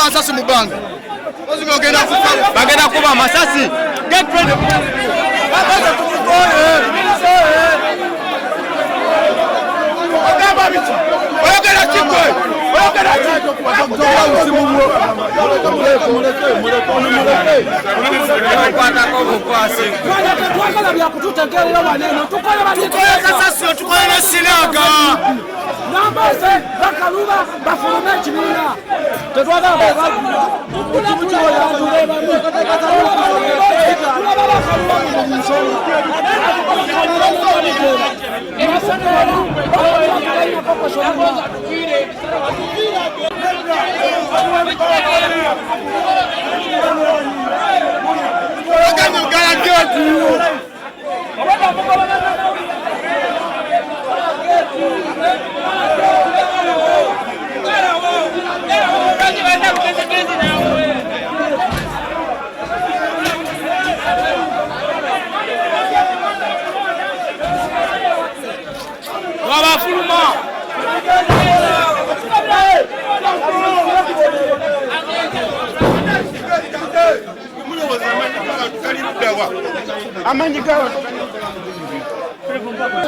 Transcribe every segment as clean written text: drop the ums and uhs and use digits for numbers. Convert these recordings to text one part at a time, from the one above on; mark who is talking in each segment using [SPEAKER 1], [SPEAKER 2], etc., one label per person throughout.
[SPEAKER 1] Masasi mubanga. Bagenda kuba masasi. Get ready.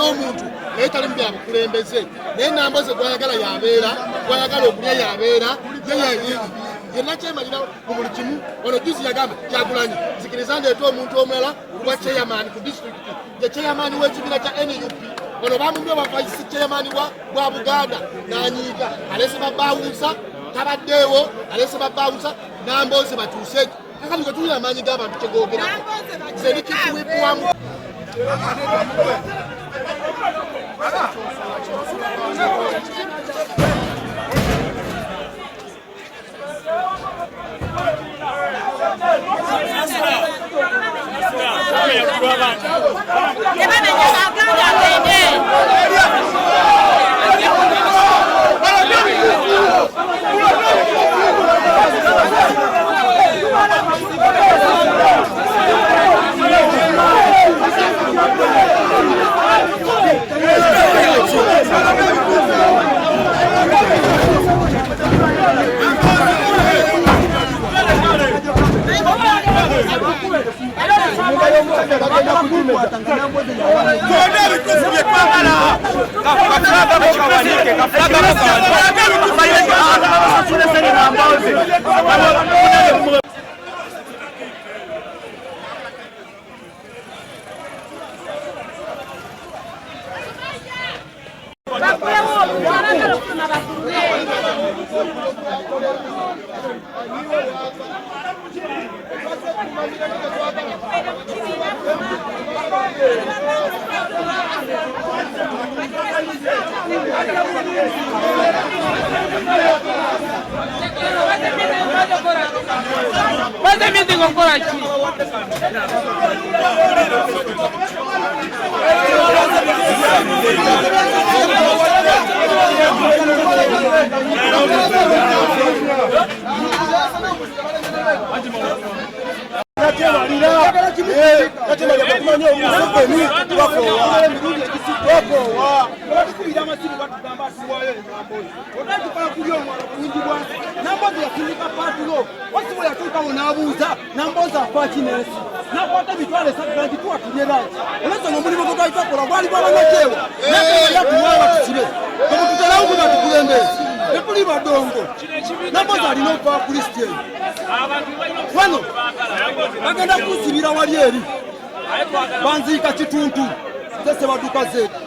[SPEAKER 2] n'omuntu yetali mu byabukulembeze naye namboze gwayagala yabeera gwayagala okulya yabeera yenna kyemalira mu buli kimu. Ono juzi yagamba Kyagulanyi nzikiriza ndeeta omuntu omulala gwa chairman ku disitulikiti ye chairman w'ekibiina kya NUP. Ono bamumye wa vice chairman bwa Buganda n'anyiiga alese babawunsa tabaddeewo alese babawunsa namboze batuuse kakati nga tulina amaanyi g'abantu kyegogerako nze nikituwibwamu.
[SPEAKER 3] bagenda kusibira wali eri banziika kituntu sese baduka zetu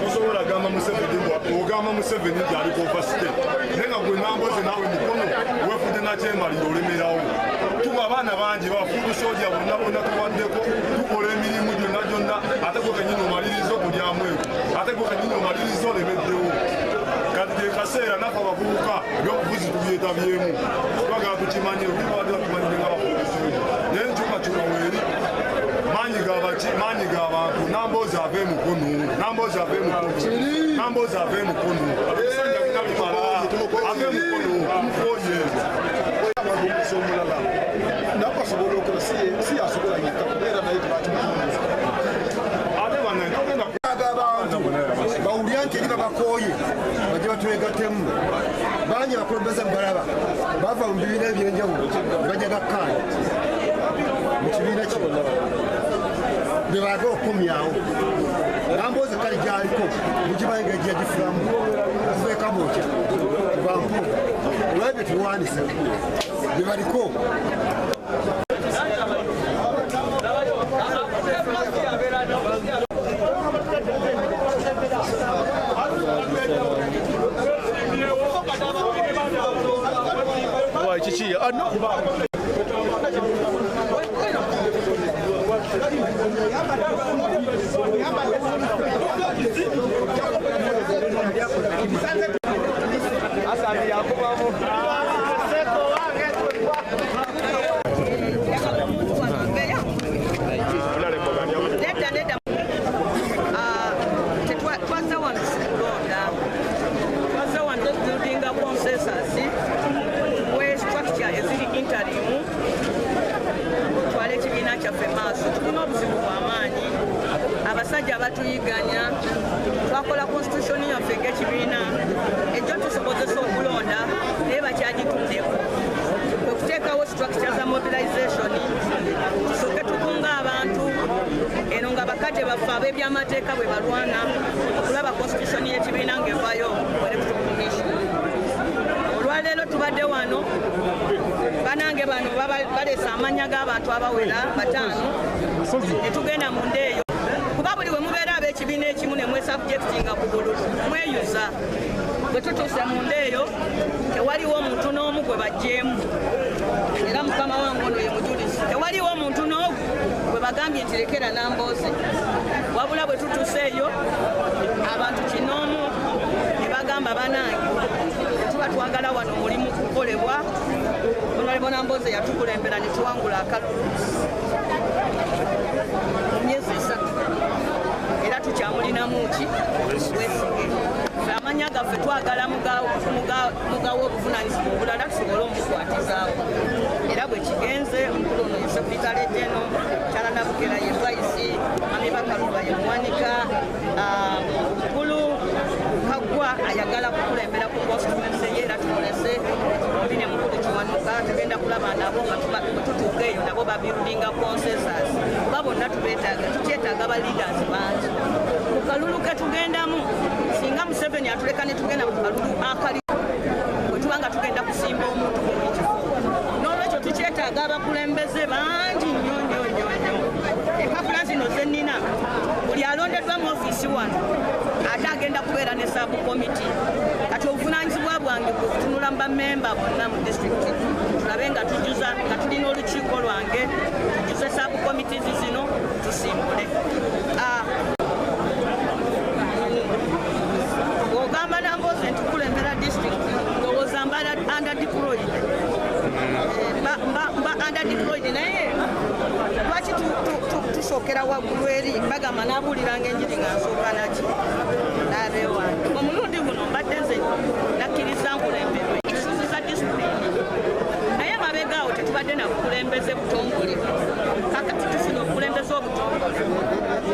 [SPEAKER 4] osobola gamba Museveni gyali kovasite naye nga gwe namboze naawe mukono wefudde nakyemalira olemerawo tuba abaana bangi bafuudu soja bonna tuwaddeko tukola emirimu gyonna ate gwe kenyini omaliriza okulyamu eko ate gwe kenyini omaliriza olemeddewo kati kaseera nafe abavubuka ebyobufuzi tubyetabyemu twagala tukimanye olubadde batumanyire nga bafuudu soja naye nkyukakyuka weeri maanyi g'abantu nambozi ave mukono ebisanja bina bimala ave mukono tumufonyeezo omulala nabasobola okola si yasobola yekka kubeera naye tebatimufunza ate banagenda abantu bawulira nti eri babakooye bajje batwegatemu bangi bakulembeze mubalaba bava mu bibiina ebyenjawulo bajja gakkaanya mu kibiina kino bebaga okumyawo nambozi kale gyaliko mugimanyi nga ejja gifulamu kuveeka bwokya kuvanku olwebyo tuwanise bebaliko
[SPEAKER 5] abasajja batuyiganya twakola constitution yaffe ng'ekibiina ejjo tusobozesa okulonda naye bakyagituddeko kwe kuteekawo structure za mobilization tusooke tukunga abantu eno nga bakadde baffe ab'ebyamateeka bwe balwana okulaba constitution y'ekibiina ng'evaayo electoral commission. Olwaleero tubadde wano banange bano baleese amannya g'abantu abawera 5 ne tugenda mu ndeeyo kuba buli we mubeera ab'ekibiina ekimu ne mwesabjectinga ku bululu mweyuza bwe tutuuse mu ndeeyo tewaliwo omuntu n'omu gwe bajjeemu era mukama wange ono ye mujulizi tewaliwo omuntu n'omu gwe bagambye nti lekera Nambooze wabula bwe tutuuseeyo abantu kinoomu ne bagamba banange tuba twagala wano omulimu kukolebwa Honorable Nambooze yatukulembera ne tuwangula akalulu mu myezi 3 era tukyamulinamu ki weesige amanya gaffe twagala mugawo obuvunaanyizibwa obulala tusobole omukwatizaawo era bwe kigenze omukulu ono ye sekitale jeno kyalana bukera ye vaisi mami bakaluba ye muwanika mukulu kaggwa ayagala kukulembera ku constituency ye era tumulese oli ne mukulu kiwanuka tugenda kulaba nabo nga tutuuka eyo nabo babuildinga consensus kuba bonna tubeetaaga tukyetaaga ba leaders bangi ku kalulu ke tugendamu singa Museveni atuleka ne tugenda ku kalulu akali bwe tuba nga tugenda kusimba omuntu ku ekifo n'olwekyo tukyetaaga abakulembeze bangi nnyo empapula zino zennina buli alondeddwa mu ofiisi wano ate agenda kubeera ne sub committee kati obuvunaanyizibwa bwange kutunula mu bamemba bonna mu disitulikiti tulabe nga tujjuza nga tulina olukiiko lwange tujjuze sub committees zino tusimbule ogamba Nambooze nti kulembera disitulikiti ndowooza mba underdeployed mba underdeployed naye lwaki tusookera waggulu eri bagamba nabuuliranga enjiri nga nsooka naki nabeewange omulundi guno mbadde nze nakkiriza nkulemberwe isuzi za disipulini naye tufuna bukulembeze butongole kakati tufuna obukulembeze obutongole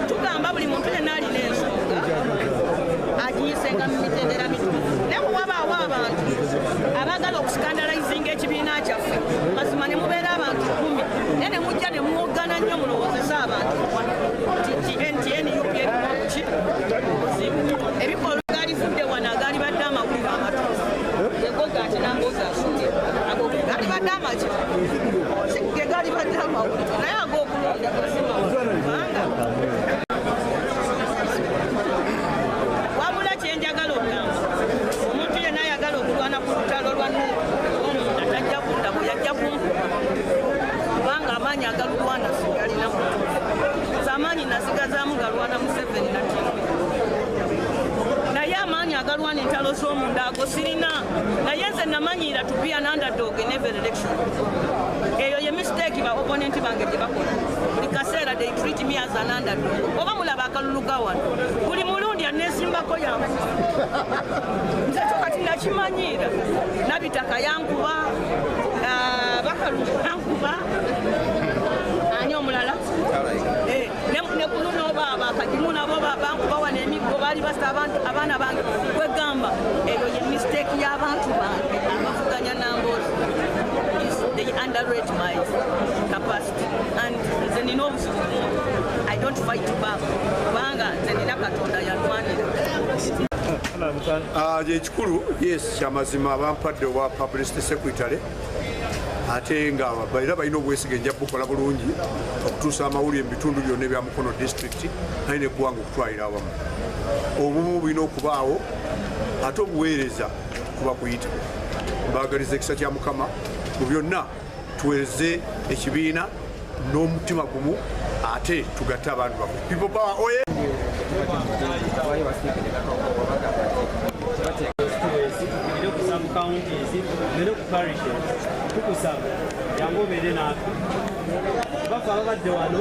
[SPEAKER 5] tugamba buli muntu yenna alina ensonga agiyisenga mu mitendera mituufu naye wabaawo abantu abaagala okusikandalizinga ekibiina kyaffe mazima ne mubeera abantu 10 naye ne mujja ne muwoggana nnyo mulowoozesa abantu nti NUP erimoki ebikolwa galivudde wano agaali badde amawulire amatuufu egoga ati namboozi asomye ago gali badde amaki ge gali badde amawulire naye ag'okulonda gasimawulibanga wabula kyenjagala okugamba omuntu yenna ayagala okulwana ku lutalo lwa omunda tajja kundabo yajja kunkuba kubanga amaanyi agalulwana sigalina mutuufu amaanyi nasigazaamu galwana Museveni na tiimu naye amaanyi agalwana entalo z'omunda ago sirina naye nze namanyiira to be an underdog in every election eyo ye mistake ba opponent bange gye bakola buli kaseera they treat me as an underdog oba mulaba akalulu ga wano buli mulundi anesimbako yankuba nze kati nakimanyiira nabitaka yankuba bakalulu yankuba ani omulala ne kuno baba kajimu nabo bankuba wana emiggo baali basa abantu abaana bange kwegamba eyo ye mistake y'abantu bange abavuganya Namboozi they underrate my capacity and nze nina obusubu I don't fight back kubanga nze nina Katonda yalwanira
[SPEAKER 6] ekikulu yes kyamazima abampadde owa publicity secretary ate nga era balina obwesige nja bukola bulungi okutuusa amawulire mu bitundu byonna ebya Mukono district naye neggwanga okutwalira awamu obumu bulina okubaawo ate obuweereza kuba kuyita mbaagaliza ekisa kya Mukama mu byonna tuweereze ekibiina n'omutima gumu ate tugatte abantu bamu people power oye
[SPEAKER 7] tukusaba yangu obeere naafe bafe ababadde wano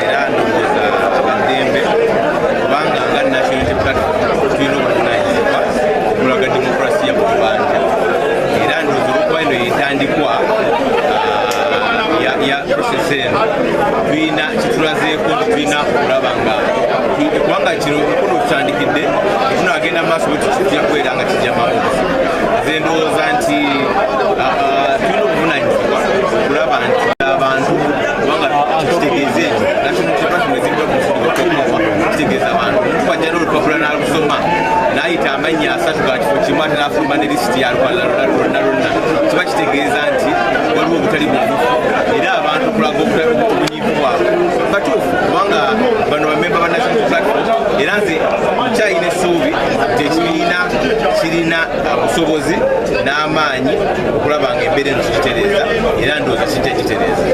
[SPEAKER 8] era ndowooza abadembe kubanga nga national unity platform tulina obuvunaanyizibwa okulaga demokrasiya mu bbanja era ndowooza olwokuba eno yentandikwa ya process eno tulina kitulazeeko nti tulina okulaba nga kubanga kino Mukono tutandikidde tunagenda mu maaso bwetujja kubeera nga kijja mabuzi nze ndowooza nti tulina obuvunaanyizibwa okulaba nti abantu kubanga tukitegeeze national platform ezimba ku musingo gw'okukopa kitegeeza abantu omuntu bw'ajja n'olupapula n'alusoma n'ayita amannya 3 ga kifo kimu ate n'afuluma ne lisiti ya lupapula lonna kiba kitegeeza nti waliwo obutali butuufu era abantu okulaga obunyiivu bwabwe batuufu kubanga bano bamemba ba national platform era nze mukyalina essuubi nti ekibiina kirina obusobozi n'amaanyi okulaba nga embeera eno kigitereeza era ndowooza kijja gitereeza